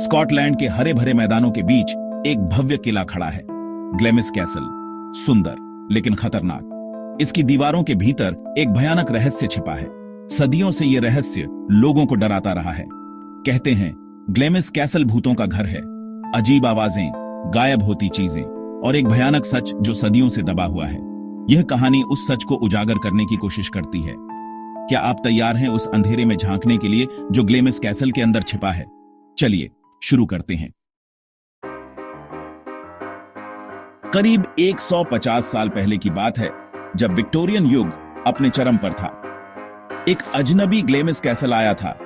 Scotland के हरे भरे मैदानों के बीच एक भव्य किला खड़ा है, ग्लेमिस कैसल। सुंदर लेकिन खतरनाक। इसकी दीवारों के भीतर एक भयानक रहस्य छिपा है। सदियों से यह रहस्य लोगों को डराता रहा है। कहते हैं ग्लेमिस कैसल भूतों का घर है। अजीब आवाजें, गायब होती चीजें और एक भयानक सच जो सदियों से दबा हुआ है। यह कहानी उस सच को उजागर करने की कोशिश करती है। क्या आप तैयार हैं उस अंधेरे में झांकने के लिए जो ग्लेमिस कैसल के अंदर छिपा है? चलिए शुरू करते हैं। करीब 150 साल पहले की बात है, जब विक्टोरियन युग अपने चरम पर था। एक अजनबी ग्लेमिस कैसल आया था,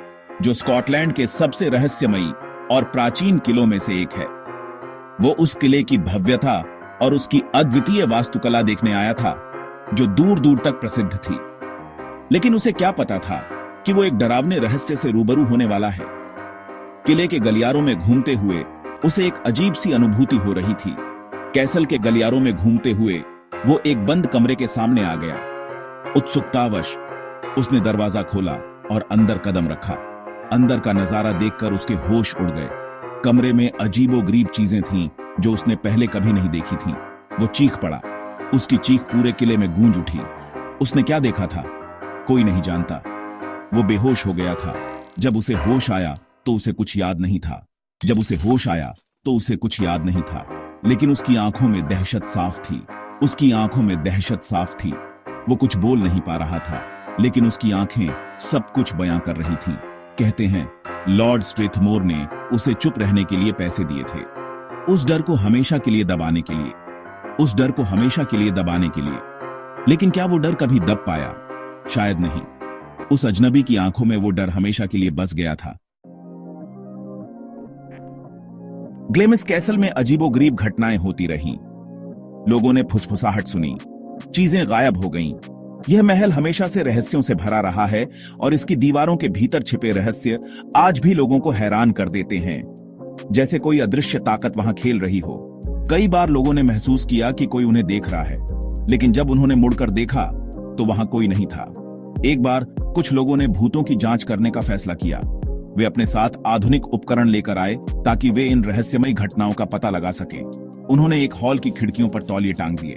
जो स्कॉटलैंड के सबसे रहस्यमयी और प्राचीन किलों में से एक है। वो उस किले की भव्यता और उसकी अद्वितीय वास्तुकला देखने आया था, जो दूर दूर तक प्रसिद्ध थी। लेकिन उसे क्या पता था कि वो एक डरावने रहस्य से रूबरू होने वाला है। किले के गलियारों में घूमते हुए उसे एक अजीब सी अनुभूति हो रही थी। कैसल के गलियारों में घूमते हुए वो एक बंद कमरे के सामने आ गया। उत्सुकतावश उसने दरवाजा खोला और अंदर कदम रखा। अंदर का नजारा देखकर उसके होश उड़ गए। कमरे में अजीबोगरीब चीजें थीं जो उसने पहले कभी नहीं देखी थीं। वो चीख पड़ा। उसकी चीख पूरे किले में गूंज उठी। उसने क्या देखा था, कोई नहीं जानता। वो बेहोश हो गया था। जब उसे होश आया तो उसे कुछ याद नहीं था। जब उसे होश आया तो उसे कुछ याद नहीं था, लेकिन उसकी आंखों में दहशत साफ थी। उसकी आंखों में दहशत साफ थी। वो कुछ बोल नहीं पा रहा था, लेकिन उसकी आंखें सब कुछ बयां कर रही थीं। कहते हैं लॉर्ड स्ट्रेथमोर ने उसे चुप रहने के लिए पैसे दिए थे, उस डर को हमेशा के लिए दबाने के लिए, उस डर को हमेशा के लिए दबाने के लिए। लेकिन क्या वो डर कभी दब पाया? शायद नहीं। उस अजनबी की आंखों में वो डर हमेशा के लिए बस गया था। ग्लेमिस कैसल में अजीबोगरीब घटनाएं होती रहीं। लोगों ने फुसफुसाहट सुनी, चीजें गायब हो गईं। यह महल हमेशा से रहस्यों से भरा रहा है और इसकी दीवारों के भीतर छिपे रहस्य आज भी लोगों को हैरान कर देते हैं, जैसे कोई अदृश्य ताकत वहां खेल रही हो। कई बार लोगों ने महसूस किया कि कोई उन्हें देख रहा है, लेकिन जब उन्होंने मुड़कर देखा तो वहां कोई नहीं था। एक बार कुछ लोगों ने भूतों की जांच करने का फैसला किया। वे अपने साथ आधुनिक उपकरण लेकर आए ताकि वे इन रहस्यमयी घटनाओं का पता लगा सकें। उन्होंने एक हॉल की खिड़कियों पर तौलिए टांग दिए।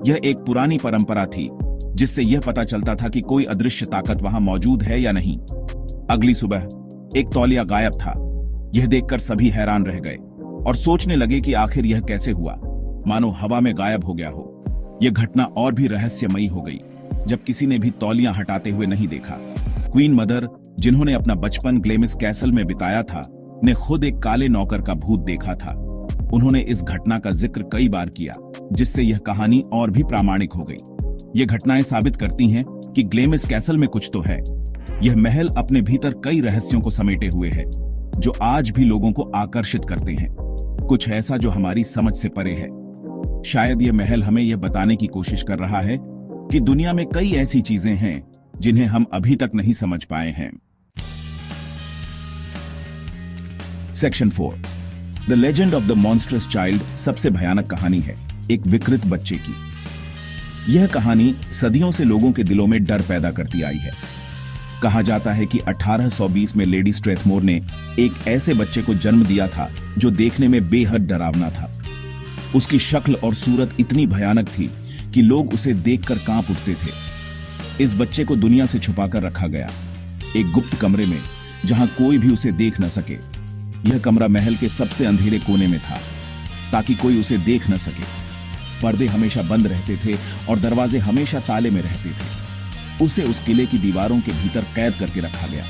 यह एक पुरानी परंपरा थी, जिससे यह पता चलता था कि कोई अदृश्य ताकत वहां मौजूद है या नहीं। अगली सुबह एक तौलिया गायब था। यह देखकर सभी हैरान रह गए और सोचने लगे कि आखिर यह कैसे हुआ, मानो हवा में गायब हो गया हो। यह घटना और भी रहस्यमयी हो गई जब किसी ने भी तौलियां हटाते हुए नहीं देखा। क्वीन मदर, जिन्होंने अपना बचपन ग्लेमिस कैसल में बिताया था, ने खुद एक काले नौकर का भूत देखा था। उन्होंने इस घटना का जिक्र कई बार किया, जिससे यह कहानी और भी प्रामाणिक हो गई। ये घटनाएं साबित करती हैं कि ग्लेमिस कैसल में कुछ तो है। यह महल अपने भीतर कई रहस्यों को समेटे हुए है, जो आज भी लोगों को आकर्षित करते हैं। कुछ ऐसा जो हमारी समझ से परे है। शायद यह महल हमें यह बताने की कोशिश कर रहा है कि दुनिया में कई ऐसी चीजें हैं जिन्हें हम अभी तक नहीं समझ पाए हैं। Section 4, the legend of the monstrous child सबसे भयानक कहानी है, एक विकृत बच्चे की। यह कहानी सदियों से लोगों के दिलों में डर पैदा करती आई है। कहा जाता है कि 1820 में लेडी स्ट्रेथमोर ने एक ऐसे बच्चे को जन्म दिया था जो देखने में बेहद डरावना था। उसकी शक्ल और सूरत इतनी भयानक थी कि लोग उसे देखकर कांप उठते थे। इस बच्चे को दुनिया से छुपाकर रखा गया, एक गुप्त कमरे में, जहां कोई भी उसे देख न सके। यह कमरा महल के सबसे अंधेरे कोने में था, ताकि कोई उसे देख न सके। पर्दे हमेशा बंद रहते थे और दरवाजे हमेशा ताले में रहते थे। उसे उस किले की दीवारों के भीतर कैद करके रखा गया।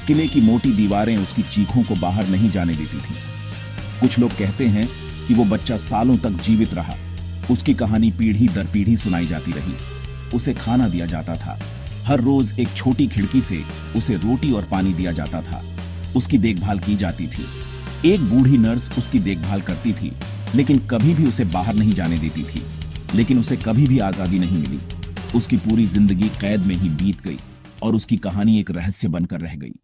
किले की मोटी दीवारें उसकी चीखों को बाहर नहीं जाने देती थीं। कुछ लोग कहते हैं कि वो बच्चा सालों तक जीवित रहा। उसकी कहानी पीढ़ी दर पीढ़ी सुनाई जाती रही। उसे खाना दिया जाता था। हर रोज एक छोटी खिड़की से उसे रोटी और पानी दिया जाता था। उसकी देखभाल की जाती थी। एक बूढ़ी नर्स उसकी देखभाल करती थी, लेकिन कभी भी उसे बाहर नहीं जाने देती थी। लेकिन उसे कभी भी आजादी नहीं मिली। उसकी पूरी जिंदगी कैद में ही बीत गई और उसकी कहानी एक रहस्य बनकर रह गई।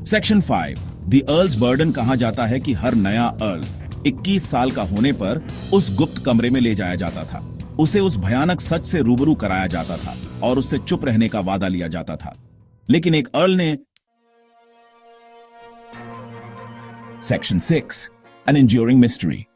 Section 5, the earls burden. कहा जाता है कि हर नया अर्ल 21 साल का होने पर उस गुप्त कमरे में ले जाया जाता था। उसे उस भयानक सच से रूबरू कराया जाता था और उससे चुप रहने का वादा लिया जाता था। लेकिन एक अर्ल ने Section 6. An enduring mystery.